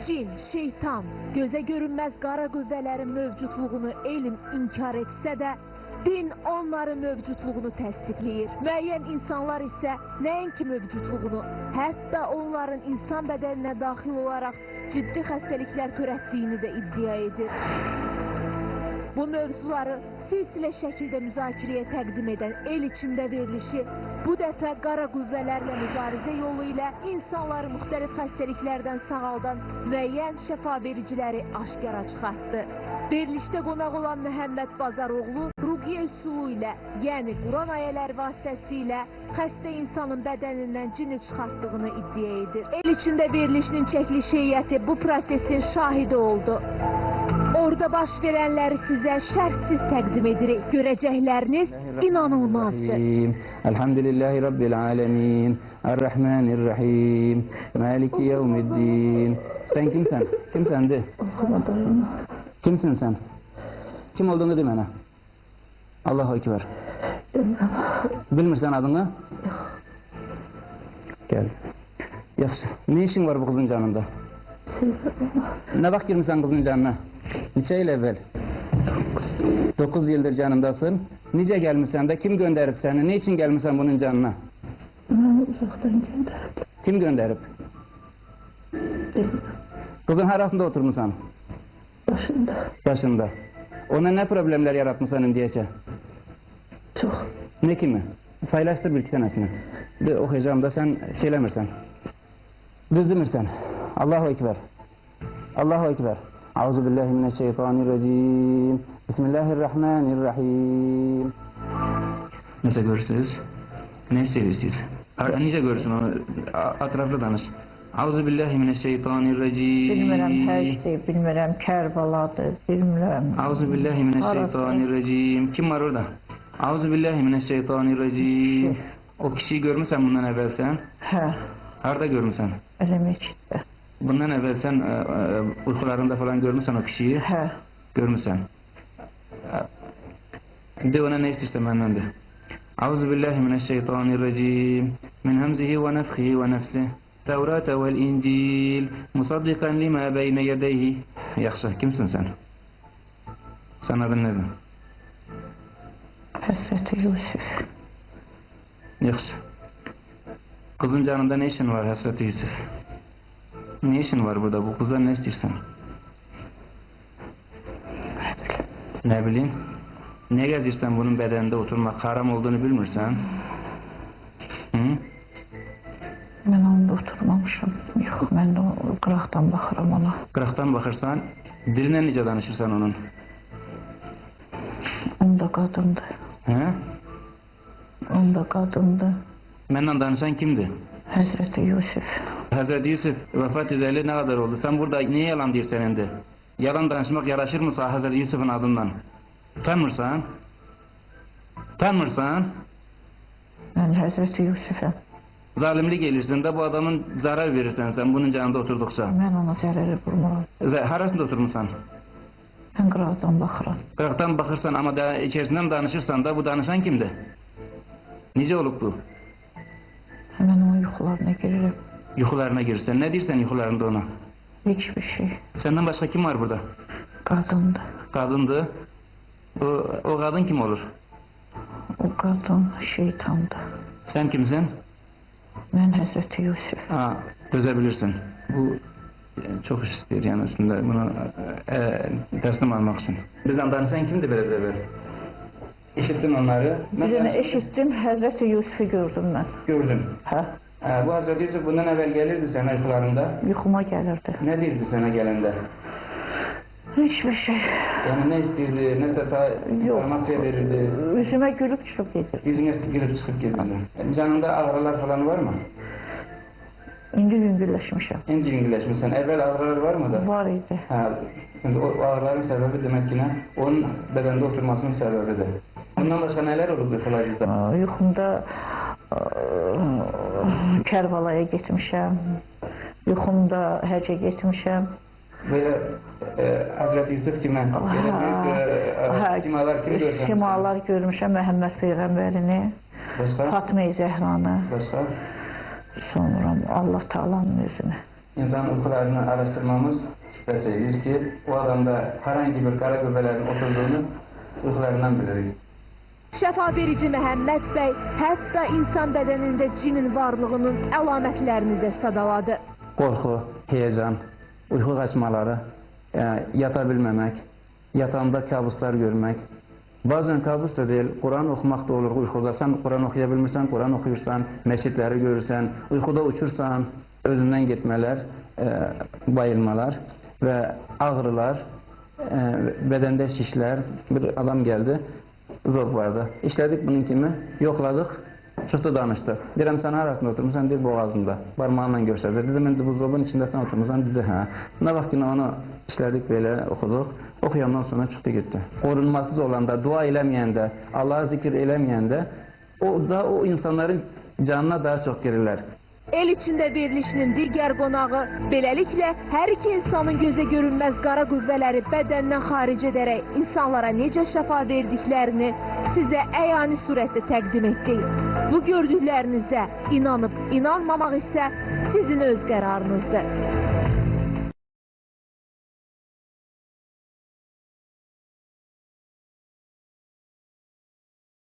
cin, şeytan, göze görünməz qara qüvvələrin mövcudluğunu elm inkar etsə də, din onların mövcudluğunu təsdiqləyir. Müəyyən insanlar isə nəinki mövcudluğunu, hətta onların insan bədəninə daxil olaraq ciddi xəstəliklər törətdiyini də iddia edir. Bu mövzuları silsilə şəkildə müzakirəyə təqdim edən el içində verilişi bu dəfə qara qüvvələrlə mübarizə yolu ilə insanları müxtəlif xəstəliklərdən sağaldan müəyyən şəfa vericiləri aşkara çıxartdı. Verilişdə qonaq olan Məhəmməd Bazaroğlu ruqiyyə üsulu ilə, yəni Quran ayələri vasitəsilə xəstə insanın bədənindən cini çıxartdığını iddia edir. El içində verilişinin çəkiliş heyəti bu prosesin şahidi oldu. Orada baş verənləri sizə şərhsiz təqdim edirik. Görəcəkləriniz inanılmazdır. Elhamdülillahi Rabbil alemin. Errahmanirrahim. Maliki yevmiddin. Sen kimsen? Kimsendi? Kimsin sen? Kim olduğunu de bana. Allahu Ekber. Bilmirsen adını? Gel. Yaxşı. Ne işin var bu kızın canında? Ne vaxt girmişsən kızın canına? Neçə il evvel? 9 yıldır canındasın. Necə gəlmişsən də? Kim gönderip səni? Ne için gelmişsən bunun canına? Uzaktan gönderdim. Kim gönderip? Kızın harasında oturmuşsan? Başında. Başında. Ona ne problemler yaratmışsan indiyəcə? Çok. Ne kimi? Saylaşdır bir iki tanesini. Bir okuyacağım da sen şeylemirsen. Düz demirsen. Allahu Ekber. Allahu Ekber. Euzubillahimineşşeytanirracim. Bismillahirrahmanirrahim. Nece görürsünüz? Ne seviyorsunuz? Nece görürsün onu? Atraflı danış. Euzubillahimineşşeytanirracim. Bilmirəm Həcdir, bilmirəm Kərbaladır, bilmirəm. Euzubillahimineşşeytanirracim. Kim var orada? Euzubillahimineşşeytanirracim. O kişiyi görmüşsən bundan evvel sen? Hə, Harada görmüşsən? Ələməkdə. Bundan evvel sen uykularında falan görmüşsən o kişiyi? Hə. Görmüşsən. De ona ne istiyorsan benden de. Euzubillahimineşşeytanirracim. Min hemzihi ve nefhihi ve nefsih. Tevrate vel İncil. Musaddikan lima beyne yedeyhi. Yaxşı, kimsin sen? Sen adın nedir? Həsrəti Yusuf. Yaxşı. Kızın canında ne işin var Həsreti Yusuf? Ne işin var burada? Bu kızdan ne istiyorsan? Ne bileyim? Ne gezirsen bunun bedeninde oturmak haram olduğunu bilmirsən? Hı? Mən onda oturmamışam. Yox, mən də qıraqdan baxıram ona. Qıraqdan baxırsan, dilinə necə danışırsan onun? Onda qadındır. Hə? Onda qadındır. Mənlə danışan kimdir? Həzrəti Yusuf. Hazreti Yusuf vefat edeli ne kadar oldu? Sen burada niye yalan diyorsun indi? Yalan danışmak yaraşır mı sana Hazreti Yusuf'un adından? Tanmırsan? Tanmırsan? Mən Həzrəti Yusufam. Zalimlik gelirsin de bu adamın zarar verirsen sen bunun canında oturdukça. Mən ona zərəri vurmuram. Harasında oturmuşsan? Mən qıraqdan baxıram. Qıraqdan baxırsan ama da içerisinden danışırsan da bu danışan kimdir? Necə olub bu? Mən onun yuxularına girirəm. Yuxularına girirsən. Ne diyorsan yuxularında ona? Hiçbir şey. Senden başka kim var burada? Qadındır. Kadındı. O kadın kim olur? O qadın şeytandır. Sen kimsin? Mən Həzrəti Yusuf. Ha, çözebilirsin. Bu çok iş istiyor yani aslında bunu teslim almak için. Bizden danışan kimdi biraz evvel? İşittin onları. Bir dənə eşitdim, Həzrəti Yusufu gördüm mən. Gördüm. Hə? Bu Hazreti Yusuf bundan evvel gelirdi sana uykularında. Yuxuma gəlirdi. Ne dirdi sana gelende? Hiçbir şey. Yani ne istiyordu, ne sana informasiya verirdi? Üzümə gülüb çıxıb gedir. Yüzüne girip çıkıp gelirdi. Canında ağrılar falan var mı? İndi yüngülləşmişəm. İndi yüngülleşmişsen. Evvel ağrılar var mıydı? Var idi. Ha, şimdi o ağrıların sebebi demek ki ne? Onun bedende oturmasının sebebidir. Bundan başka neler oldu uykularınızda? Yuxumda Kərbalaya getmişəm. Yuxumda həcə getmişəm. Böyle Hazreti Yusuf kime? Böyle büyük simalar kimi görsen? Simalar görmüşəm, Məhəmməd Peyğəmbərini, Başka? Fatma-i Zəhranı, Başka? sonra Allah Taala'nın özünü. İnsan uykularını araştırmamız şüphesidir ki o adamda herhangi bir kara güvelerin oturduğunu uykularından biliriz. Şəfa verici Məhəmməd bəy hətta insan bədənində cinin varlığının əlamətlərini də sadaladı. Korku, heyecan, uyku kaçmaları, yata bilmemek, yatağında kabuslar görmek. Bazen kabus da değil, Kur'an okumak da olur uykuda. Sen Kur'an okuyabilmirsen, Kur'an okuyursan, meçhitleri görürsen, uykuda uçursan, özünden gitmeler, bayılmalar ve ağrılar, bedende şişler. Bir adam geldi, zor vardı. İşledik bunun kimi, yokladık. Çıktı danıştı. Direm sen arasında oturmuşsan, dir boğazında. Parmağımla gösterdi. Dedim, ben de buzdolabının içinde sen oturmuşsan, dedi ha. Ne vaktinde onu işledik, böyle okuduk. Okuyandan sonra çıktı gitti. Korunmasız olanda, dua eləməyəndə, Allah'a zikir eləməyəndə, o insanların canına daha çok girirler. El içində verilişinin digər qonağı beləliklə hər iki insanın gözə görünməz qara qüvvələri bədəndən xaric edərək insanlara necə şəfa verdiklərini sizə əyani surətdə təqdim etdik. Bu gördüklərinizə inanıb inanmamaq isə sizin öz qərarınızdır.